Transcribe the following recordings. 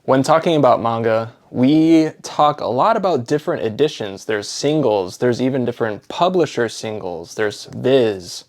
When talking about manga, we talk a lot about different editions. There's singles, there's even different publisher singles, there's Viz,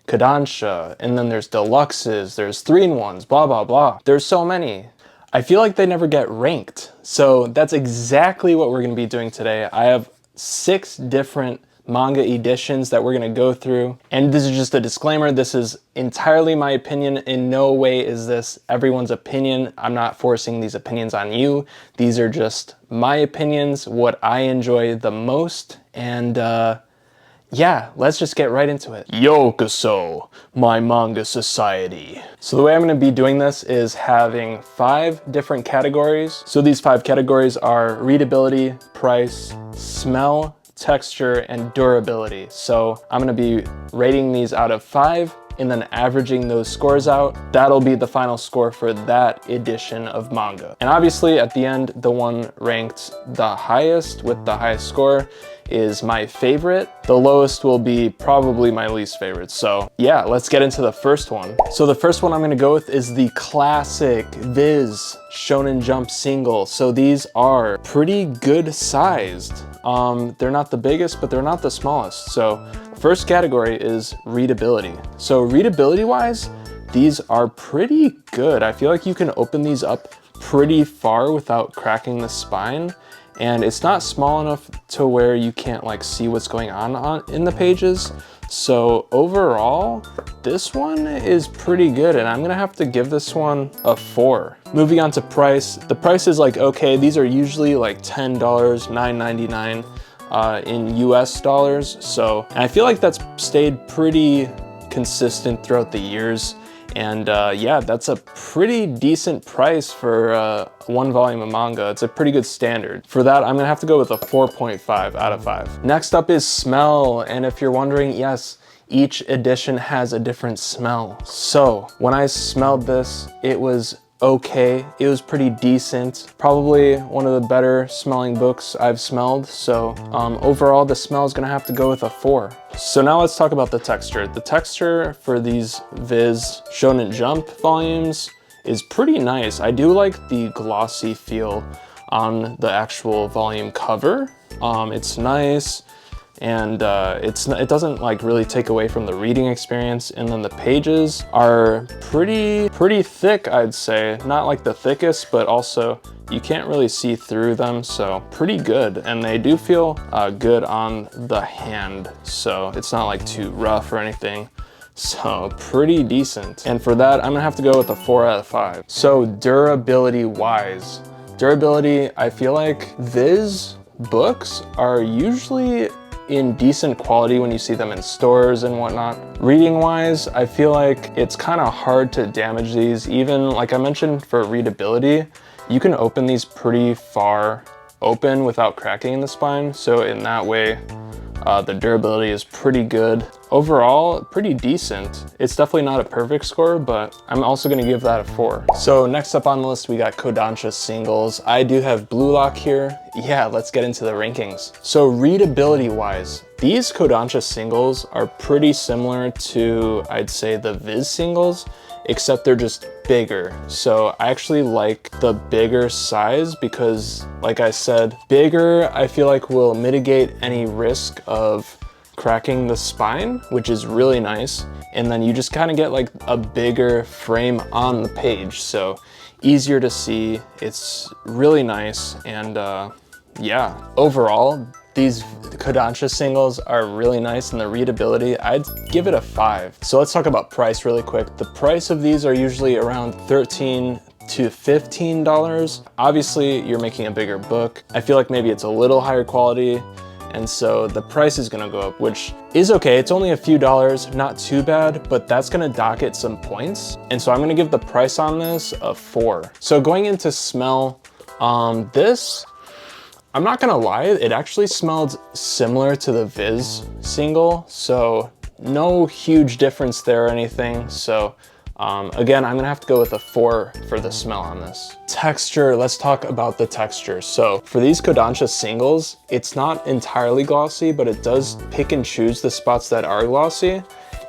Kodansha, and then there's deluxes, there's 3-in-1s, blah, blah, blah. There's so many. I feel like they never get ranked. So that's exactly what we're gonna be doing today. I have 6 different manga editions that we're gonna go through. And this is just a disclaimer, this is entirely my opinion. In no way is this everyone's opinion. I'm not forcing these opinions on you. These are just my opinions, what I enjoy the most. And yeah, let's just get right into it. Yokoso, my manga society. So the way I'm gonna be doing this is having 5 different categories. So these 5 categories are readability, price, smell, texture, and durability. So I'm gonna be rating these out of 5 and then averaging those scores out. That'll be the final score for that edition of manga. And obviously at the end, the one ranked the highest with the highest score is my favorite. The lowest will be probably my least favorite. So yeah, let's get into the first one. So the first one I'm gonna go with is the classic Viz Shonen Jump single. So these are pretty good sized. They're not the biggest, but they're not the smallest. So first category is readability. So readability wise, these are pretty good. I feel like you can open these up pretty far without cracking the spine. And it's not small enough to where you can't like see what's going on in the pages. So overall, this one is pretty good and I'm gonna have to give this one a 4. Moving on to price. The price is like, okay, these are usually like $10, $9.99 in US dollars. So and I feel like that's stayed pretty consistent throughout the years. And yeah, that's a pretty decent price for 1 volume of manga. It's a pretty good standard. For that, I'm gonna have to go with a 4.5 out of 5. Next up is smell. And if you're wondering, yes, each edition has a different smell. So when I smelled this, it was okay. It was pretty decent. Probably one of the better smelling books I've smelled. So overall, the smell is gonna have to go with a 4. So now let's talk about the texture. The texture for these Viz Shonen Jump volumes is pretty nice. I do like the glossy feel on the actual volume cover. It's nice. And it doesn't like really take away from the reading experience. And then the pages are pretty thick, I'd say. Not like the thickest, but also you can't really see through them, so pretty good. And they do feel good on the hand, so it's not like too rough or anything. So pretty decent. And for that, I'm gonna have to go with a 4 out of 5. So durability wise, I feel like Viz books are usually in decent quality when you see them in stores and whatnot. Reading wise, I feel like it's kind of hard to damage these. Even like I mentioned for readability, you can open these pretty far open without cracking in the spine. So in that way, the durability is pretty good. Overall, pretty decent. It's definitely not a perfect score, but I'm also gonna give that a 4. So next up on the list, we got Kodansha Singles. I do have Blue Lock here. Yeah, let's get into the rankings. So readability wise, these Kodansha Singles are pretty similar to, I'd say, the Viz Singles, except they're just bigger. So I actually like the bigger size because, like I said, bigger I feel like will mitigate any risk of cracking the spine, which is really nice. And then you just kind of get like a bigger frame on the page. So easier to see, it's really nice. And yeah, overall, these Kodansha Singles are really nice and the readability, I'd give it a 5. So let's talk about price really quick. The price of these are usually around $13 to $15. Obviously, you're making a bigger book. I feel like maybe it's a little higher quality, and so the price is gonna go up, which is okay. It's only a few dollars, not too bad, but that's gonna docket some points. And so I'm gonna give the price on this a 4. So going into smell, this, I'm not gonna lie, it actually smelled similar to the Viz single, so no huge difference there or anything. So again, I'm gonna have to go with a 4 for the smell on this. Texture, let's talk about the texture. So for these Kodansha Singles, it's not entirely glossy, but it does pick and choose the spots that are glossy.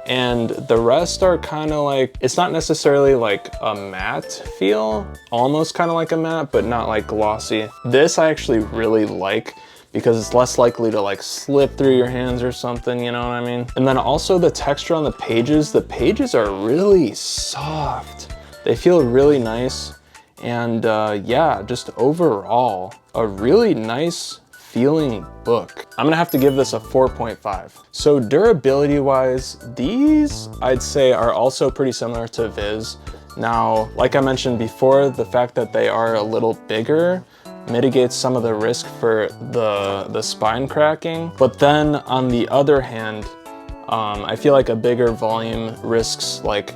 and the rest are kind of like, it's not necessarily like a matte feel, almost kind of like a matte, but not like glossy. This I actually really like because it's less likely to like slip through your hands or something, you know what I mean? And then also the texture on the pages are really soft. They feel really nice. And yeah, just overall, a really nice feeling book. I'm gonna have to give this a 4.5. So durability wise, these I'd say are also pretty similar to Viz. Now, like I mentioned before, the fact that they are a little bigger mitigates some of the risk for the spine cracking. But then on the other hand, I feel like a bigger volume risks like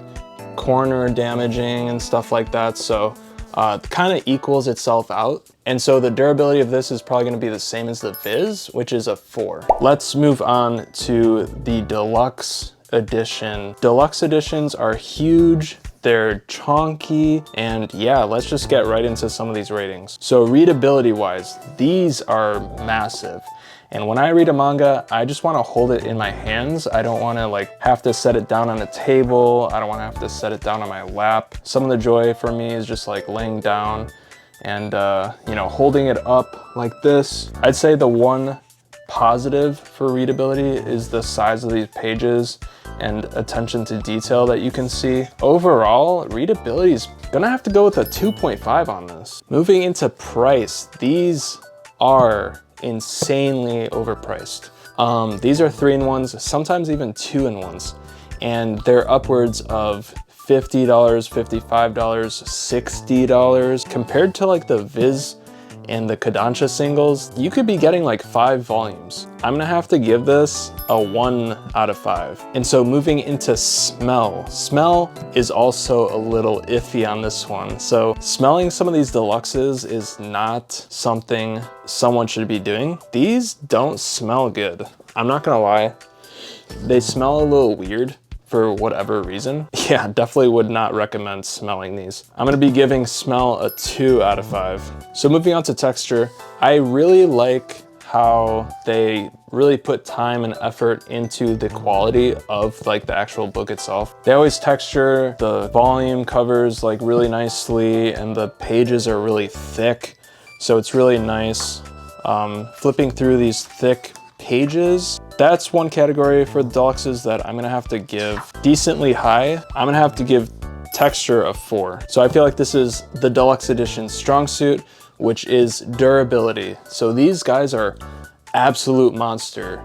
corner damaging and stuff like that. So kind of equals itself out. And so the durability of this is probably going to be the same as the Viz, which is a 4. Let's move on to the Deluxe Edition. Deluxe Editions are huge. They're chonky, and yeah, let's just get right into some of these ratings. So readability wise, these are massive. And when I read a manga, I just want to hold it in my hands. I don't want to like have to set it down on a table. I don't want to have to set it down on my lap. Some of the joy for me is just like laying down and you know, holding it up like this. I'd say the one positive for readability is the size of these pages and attention to detail that you can see. Overall, readability is gonna have to go with a 2.5 on this. Moving into price, these are insanely overpriced. These are 3-in-1s, sometimes even 2-in-1s, and they're upwards of $50, $55, $60 compared to like the Viz and the Kodansha Singles. You could be getting like 5 volumes. I'm gonna have to give this a 1 out of 5. And so moving into smell. Smell is also a little iffy on this one. So smelling some of these deluxes is not something someone should be doing. These don't smell good. I'm not gonna lie. They smell a little weird for whatever reason. Yeah, definitely would not recommend smelling these. I'm gonna be giving smell a 2 out of 5. So moving on to texture, I really like how they really put time and effort into the quality of like the actual book itself. They always texture the volume covers like really nicely, and the pages are really thick. So it's really nice. Flipping through these thick pages, that's one category for the deluxes that I'm gonna have to give decently high. I'm gonna have to give texture a 4. So I feel like this is the Deluxe Edition's strong suit, which is durability. So these guys are absolute monster.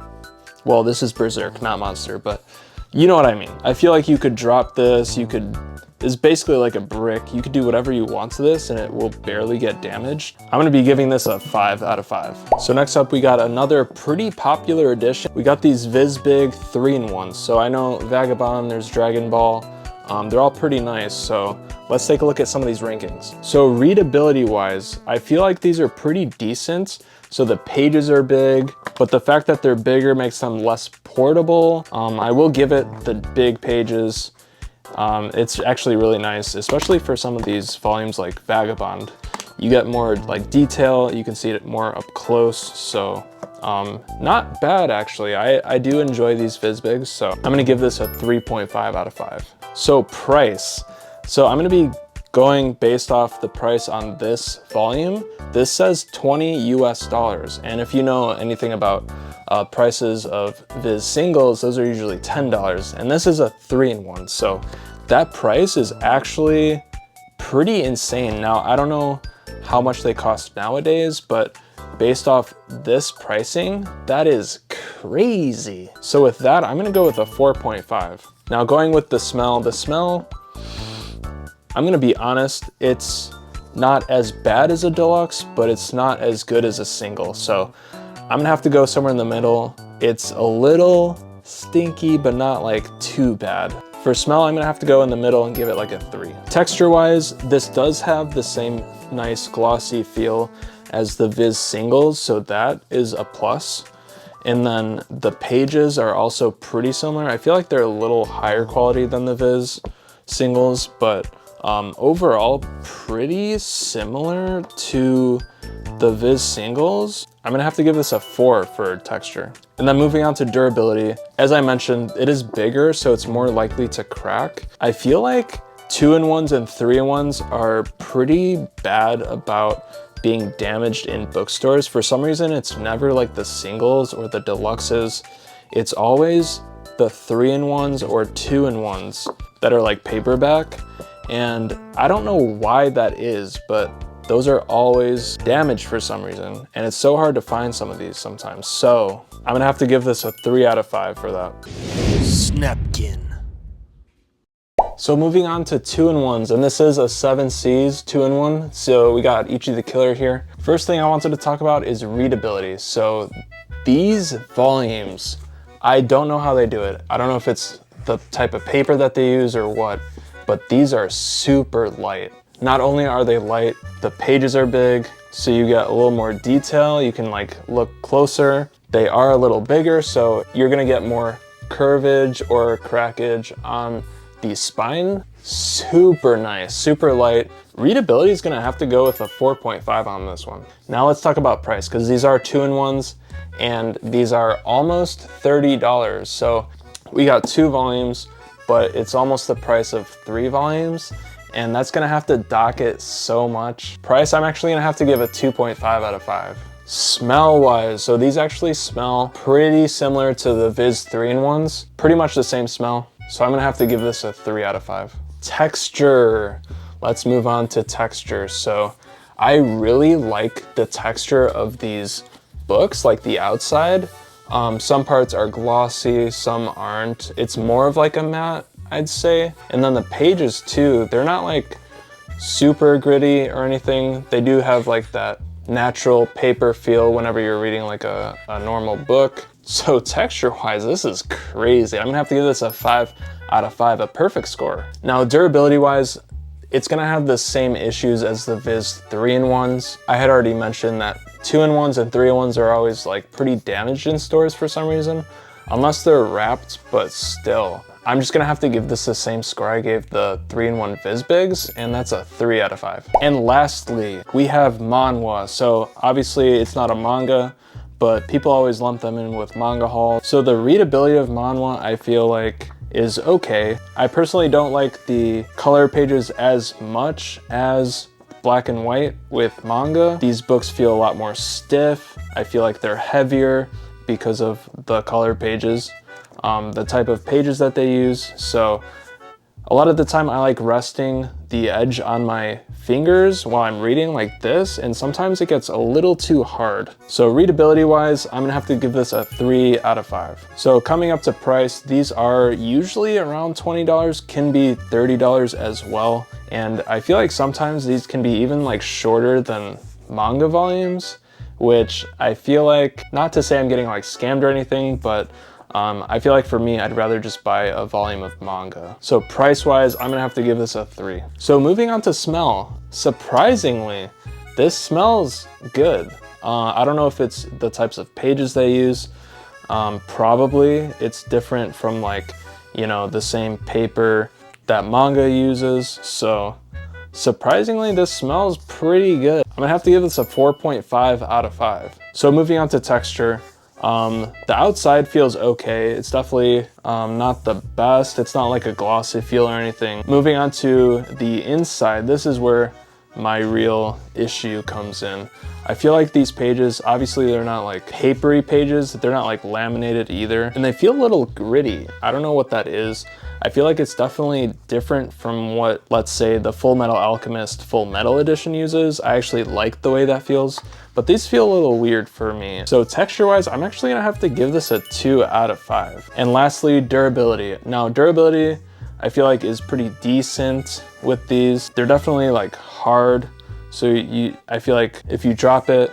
Well, this is Berserk, not monster, but you know what I mean. I feel like you could drop this, it's basically like a brick. You could do whatever you want to this and it will barely get damaged. I'm gonna be giving this a 5 out of 5. So next up, we got another pretty popular edition. We got these Vizbigs 3-in-1s. So I know Vagabond, there's Dragon Ball. They're all pretty nice. So let's take a look at some of these rankings. So readability wise, I feel like these are pretty decent. So the pages are big, but the fact that they're bigger makes them less portable. I will give it the big pages. It's actually really nice, especially for some of these volumes like Vagabond. You get more like detail, you can see it more up close, so not bad actually. I do enjoy these Vizbigs, so I'm gonna give this a 3.5 out of 5. So price. So I'm gonna be going based off the price on this volume. This says $20 US, and if you know anything about prices of Viz Singles, those are usually $10, and this is a 3-in-1, so that price is actually pretty insane. Now, I don't know how much they cost nowadays, but based off this pricing, that is crazy. So with that, I'm gonna go with a 4.5. Now going with the smell, I'm gonna be honest, it's not as bad as a deluxe, but it's not as good as a single. So I'm gonna have to go somewhere in the middle. It's a little stinky, but not like too bad. For smell, I'm gonna have to go in the middle and give it like a 3. Texture-wise, this does have the same nice glossy feel as the Viz Singles, so that is a plus. And then the pages are also pretty similar. I feel like they're a little higher quality than the Viz Singles, but Overall, pretty similar to the Viz Singles. I'm gonna have to give this a 4 for texture. And then moving on to durability, as I mentioned, it is bigger, so it's more likely to crack. I feel like 2-in-1s and 3-in-1s are pretty bad about being damaged in bookstores. For some reason, it's never like the singles or the deluxes. It's always the 3-in-1s or 2-in-1s that are like paperback. And I don't know why that is, but those are always damaged for some reason. And it's so hard to find some of these sometimes. So I'm gonna have to give this a 3 out of 5 for that. Snapkin. So moving on to 2-in-1s, and this is a 7Cs 2-in-1. So we got Ichi the Killer here. First thing I wanted to talk about is readability. So these volumes, I don't know how they do it. I don't know if it's the type of paper that they use or what, but these are super light. Not only are they light, the pages are big, so you get a little more detail. You can like look closer. They are a little bigger, so you're gonna get more curvage or crackage on the spine. Super nice, super light. Readability is gonna have to go with a 4.5 on this one. Now let's talk about price, because these are 2-in-1s and these are almost $30. So we got 2 volumes, but it's almost the price of 3 volumes. And that's gonna have to dock it so much. Price, I'm actually gonna have to give a 2.5 out of 5. Smell wise, so these actually smell pretty similar to the Viz 3-in-1s. Pretty much the same smell. So I'm gonna have to give this a 3 out of 5. Texture, let's move on to texture. So I really like the texture of these books, like the outside. Some parts are glossy, some aren't. It's more of like a matte, I'd say. And then the pages too, they're not like super gritty or anything. They do have like that natural paper feel whenever you're reading like a normal book. So texture wise, this is crazy. I'm gonna have to give this a 5 out of 5, a perfect score. Now durability wise, it's gonna have the same issues as the Viz 3-in-1s. I had already mentioned that 2-in-1s and 3-in-1s are always like pretty damaged in stores for some reason, unless they're wrapped, but still. I'm just gonna have to give this the same score I gave the 3-in-1 Vizbigs, and that's a 3 out of 5. And lastly, we have Manhwa. So obviously it's not a manga, but people always lump them in with manga haul. So the readability of Manhwa, I feel like, is okay. I personally don't like the color pages as much as black and white with manga. These books feel a lot more stiff. I feel like they're heavier because of the color pages, the type of pages that they use. So a lot of the time I like resting the edge on my fingers while I'm reading like this, and sometimes it gets a little too hard. So readability wise, I'm gonna have to give this a 3 out of 5. So coming up to price, these are usually around $20, can be $30 as well. And I feel like sometimes these can be even like shorter than manga volumes, which I feel like, not to say I'm getting like scammed or anything, but I feel like for me, I'd rather just buy a volume of manga. So price-wise, I'm gonna have to give this a 3. So moving on to smell, surprisingly, this smells good. I don't know if it's the types of pages they use. Probably it's different from like, you know, the same paper that manga uses. So surprisingly, this smells pretty good. I'm gonna have to give this a 4.5 out of 5. So moving on to texture, the outside feels okay. It's definitely not the best. It's not like a glossy feel or anything. Moving on to the inside, this is where my real issue comes in. I feel like these pages, obviously they're not like papery pages, they're not like laminated either, and they feel a little gritty. I don't know what that is. I feel like it's definitely different from what, let's say, the Full Metal Alchemist Full Metal Edition uses. I actually like the way that feels, but these feel a little weird for me. So texture-wise, I'm actually gonna have to give this a 2 out of 5. And lastly, durability. Now, durability, I feel like is pretty decent with these. They're definitely like hard, so I feel like if you drop it,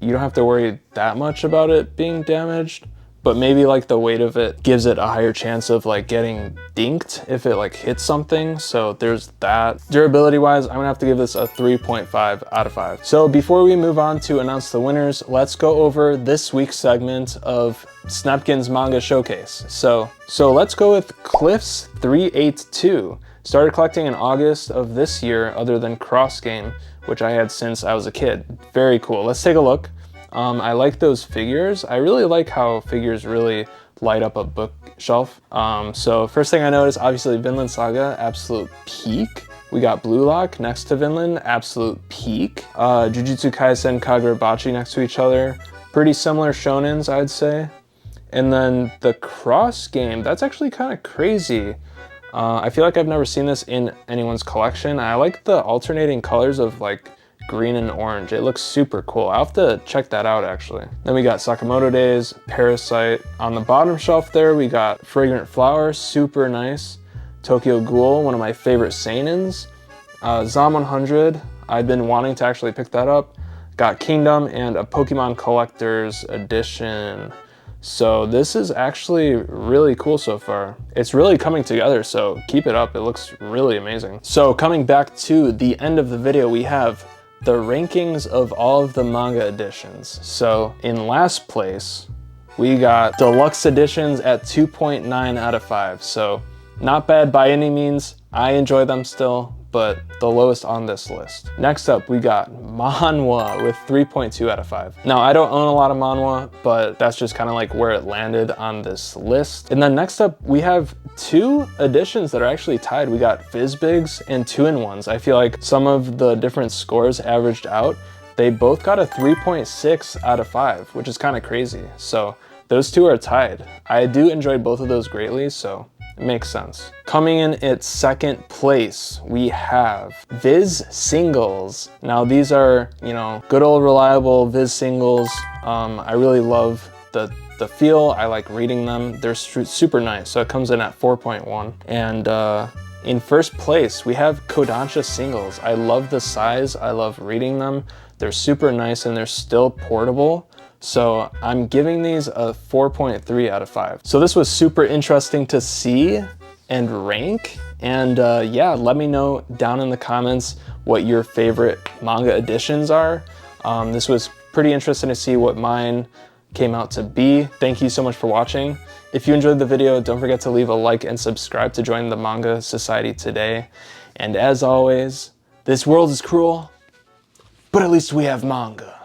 you don't have to worry that much about it being damaged. But maybe like the weight of it gives it a higher chance of like getting dinked if it like hits something. So there's that. Durability wise, I'm gonna have to give this a 3.5 out of 5. So before we move on to announce the winners, let's go over this week's segment of Snapkin's Manga Showcase. So let's go with Cliff's 382. Started collecting in August of this year, other than Cross Game, which I had since I was a kid. Very cool. Let's take a look. I like those figures. I really like how figures really light up a bookshelf. So first thing I noticed, obviously Vinland Saga, absolute peak. We got Blue Lock next to Vinland, absolute peak. Jujutsu Kaisen, Kagurabachi next to each other. Pretty similar shonens, I'd say. And then the Cross Game, that's actually kind of crazy. I feel like I've never seen this in anyone's collection. I like the alternating colors of like green and orange. It looks super cool. I'll have to check that out actually. Then we got Sakamoto Days, Parasite. On the bottom shelf there, we got Fragrant Flower, super nice. Tokyo Ghoul, one of my favorite seinens. Zom 100, I've been wanting to actually pick that up. Got Kingdom and a Pokemon Collector's Edition. So this is actually really cool so far. It's really coming together, so keep it up. It looks really amazing. So coming back to the end of the video, we have the rankings of all of the manga editions. So in last place, we got Deluxe Editions at 2.9 out of 5. So not bad by any means. I enjoy them still, but the lowest on this list. Next up, we got Manhwa with 3.2 out of 5. Now, I don't own a lot of Manhwa, but that's just kind of like where it landed on this list. And then next up, we have 2 editions that are actually tied. We got Vizbigs and 2-in-1s. I feel like some of the different scores averaged out, they both got a 3.6 out of 5, which is kind of crazy. So those 2 are tied. I do enjoy both of those greatly, so it makes sense. Coming in at second place, we have Viz Singles. Now these are, you know, good old reliable Viz Singles. I really love the feel. I like reading them. They're super nice. So it comes in at 4.1. And in first place, we have Kodansha Singles. I love the size. I love reading them. They're super nice and they're still portable. So I'm giving these a 4.3 out of 5. So this was super interesting to see and rank. And yeah, let me know down in the comments what your favorite manga editions are. This was pretty interesting to see what mine came out to be. Thank you so much for watching. If you enjoyed the video, don't forget to leave a like and subscribe to join the Manga Society today. And as always, this world is cruel, but at least we have manga.